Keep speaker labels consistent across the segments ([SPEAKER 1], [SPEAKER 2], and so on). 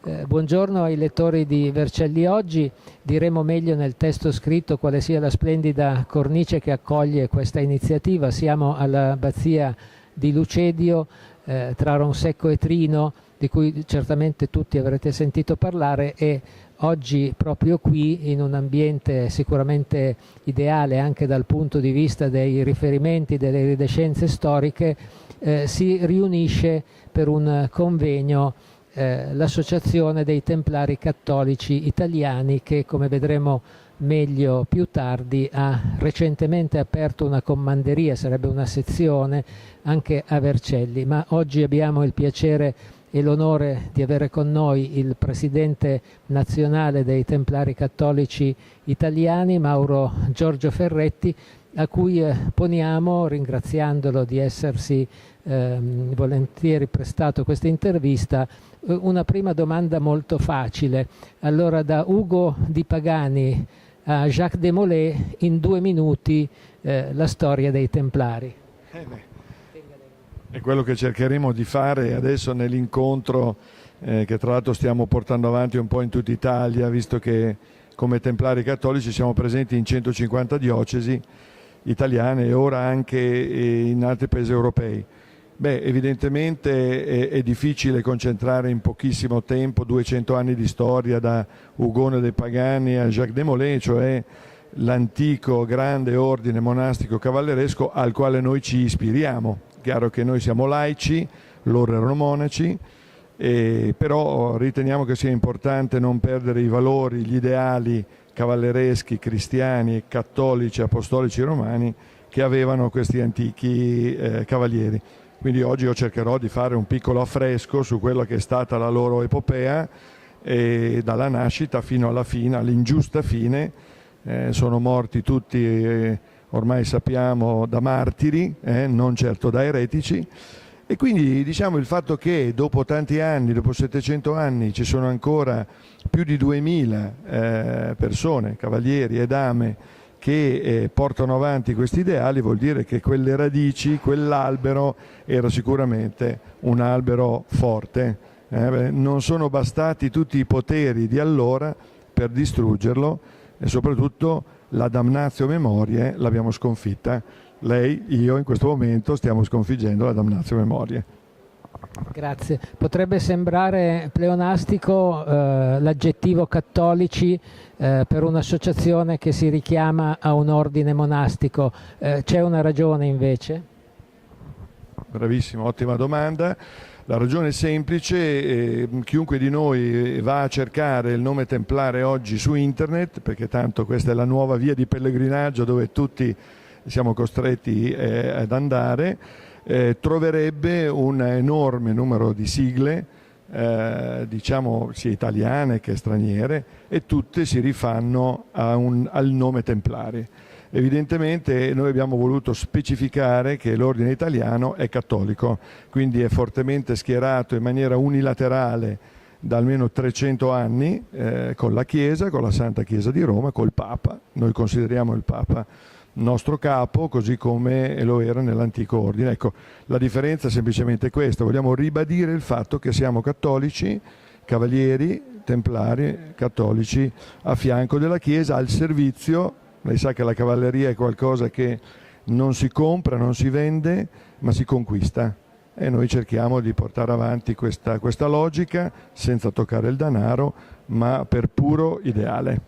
[SPEAKER 1] Buongiorno ai lettori di Vercelli Oggi. Diremo meglio nel testo scritto quale sia la splendida cornice che accoglie questa iniziativa. Siamo all'abbazia di Lucedio, tra Ronsecco e Trino, di cui certamente tutti avrete sentito parlare, e oggi proprio qui, in un ambiente sicuramente ideale anche dal punto di vista dei riferimenti, delle iridescenze storiche, si riunisce per un convegno l'Associazione dei Templari Cattolici Italiani, che, come vedremo meglio più tardi, ha recentemente aperto una commanderia, sarebbe una sezione, anche a Vercelli. Ma oggi abbiamo il piacere e l'onore di avere con noi il presidente nazionale dei Templari Cattolici Italiani, Mauro Giorgio Ferretti, a cui poniamo, ringraziandolo di essersi volentieri prestato questa intervista, una prima domanda molto facile. Allora, da Ugo Di Pagani a Jacques Desmoulins, in 2 minuti la storia dei Templari.
[SPEAKER 2] È quello che cercheremo di fare adesso nell'incontro che tra l'altro stiamo portando avanti un po' in tutta Italia, visto che come Templari Cattolici siamo presenti in 150 diocesi italiane e ora anche in altri paesi europei. Evidentemente è difficile concentrare in pochissimo tempo 200 anni di storia, da Ugone dei Pagani a Jacques Desmoulins, cioè l'antico grande ordine monastico cavalleresco al quale noi ci ispiriamo. Chiaro che noi siamo laici, loro erano monaci, però riteniamo che sia importante non perdere i valori, gli ideali cavallereschi, cristiani, cattolici, apostolici romani che avevano questi antichi cavalieri. Quindi oggi io cercherò di fare un piccolo affresco su quella che è stata la loro epopea, e dalla nascita fino alla fine, all'ingiusta fine. Sono morti tutti, ormai sappiamo, da martiri, non certo da eretici. E quindi diciamo il fatto che dopo tanti anni, dopo 700 anni, ci sono ancora più di 2000 persone, cavalieri e dame, che portano avanti questi ideali, vuol dire che quelle radici, quell'albero era sicuramente un albero forte. Non sono bastati tutti i poteri di allora per distruggerlo, e soprattutto la damnatio memoriae l'abbiamo sconfitta. Lei, io in questo momento stiamo sconfiggendo la damnatio memoriae.
[SPEAKER 1] Grazie. Potrebbe sembrare pleonastico l'aggettivo cattolici per un'associazione che si richiama a un ordine monastico. C'è una ragione invece?
[SPEAKER 2] Bravissimo, ottima domanda. La ragione è semplice, chiunque di noi va a cercare il nome templare oggi su internet, perché tanto questa è la nuova via di pellegrinaggio dove tutti siamo costretti ad andare, troverebbe un enorme numero di sigle, diciamo sia italiane che straniere, e tutte si rifanno al nome templari. Evidentemente noi abbiamo voluto specificare che l'ordine italiano è cattolico, quindi è fortemente schierato in maniera unilaterale da almeno 300 anni con la Chiesa, con la Santa Chiesa di Roma, col Papa. Noi consideriamo il Papa nostro capo, così come lo era nell'antico ordine. Ecco, la differenza è semplicemente questa: vogliamo ribadire il fatto che siamo cattolici, cavalieri, templari, cattolici a fianco della Chiesa, al servizio. Lei sa che la cavalleria è qualcosa che non si compra, non si vende, ma si conquista, e noi cerchiamo di portare avanti questa logica senza toccare il denaro, ma per puro ideale.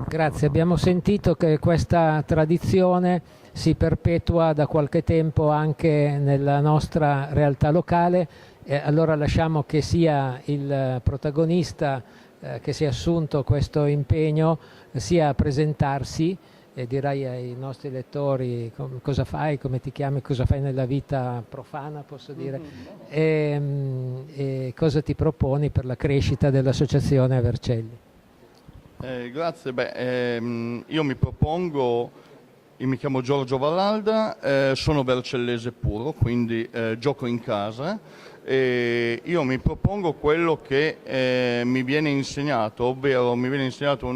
[SPEAKER 1] Grazie. Abbiamo sentito che questa tradizione si perpetua da qualche tempo anche nella nostra realtà locale, allora lasciamo che sia il protagonista che si è assunto questo impegno sia a presentarsi e dirai ai nostri lettori cosa fai, come ti chiami, cosa fai nella vita profana, posso dire, e cosa ti proponi per la crescita dell'associazione a Vercelli.
[SPEAKER 3] Grazie, io mi propongo, io mi chiamo Giorgio Vallalda, sono vercellese puro, quindi gioco in casa, e io mi propongo quello che mi viene insegnato, ovvero mi viene insegnato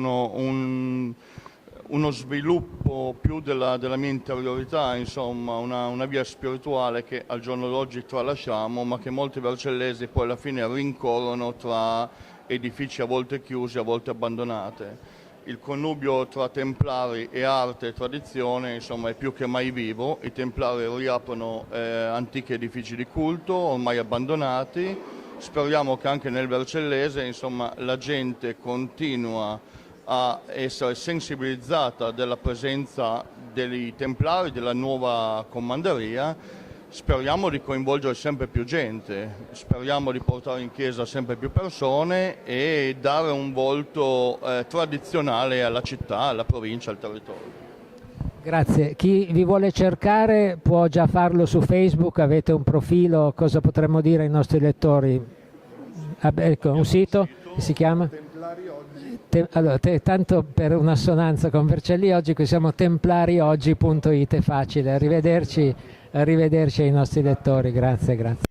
[SPEAKER 3] uno sviluppo più della mia interiorità, insomma, una via spirituale che al giorno d'oggi tralasciamo, ma che molti vercellesi poi alla fine rincorrono tra edifici a volte chiusi, a volte abbandonate. Il connubio tra templari e arte e tradizione, insomma, è più che mai vivo. I templari riaprono antichi edifici di culto ormai abbandonati. Speriamo che anche nel vercellese, insomma, la gente continua a essere sensibilizzata della presenza dei templari, della nuova commanderia. Speriamo di coinvolgere sempre più gente, speriamo di portare in chiesa sempre più persone e dare un volto tradizionale alla città, alla provincia, al territorio.
[SPEAKER 1] Grazie. Chi vi vuole cercare può già farlo su Facebook, avete un profilo, cosa potremmo dire ai nostri lettori? Ecco, un sito che si chiama? Allora, tanto per un'assonanza con Vercelli Oggi, qui siamo templarioggi.it, è facile. Arrivederci ai nostri lettori, grazie, grazie.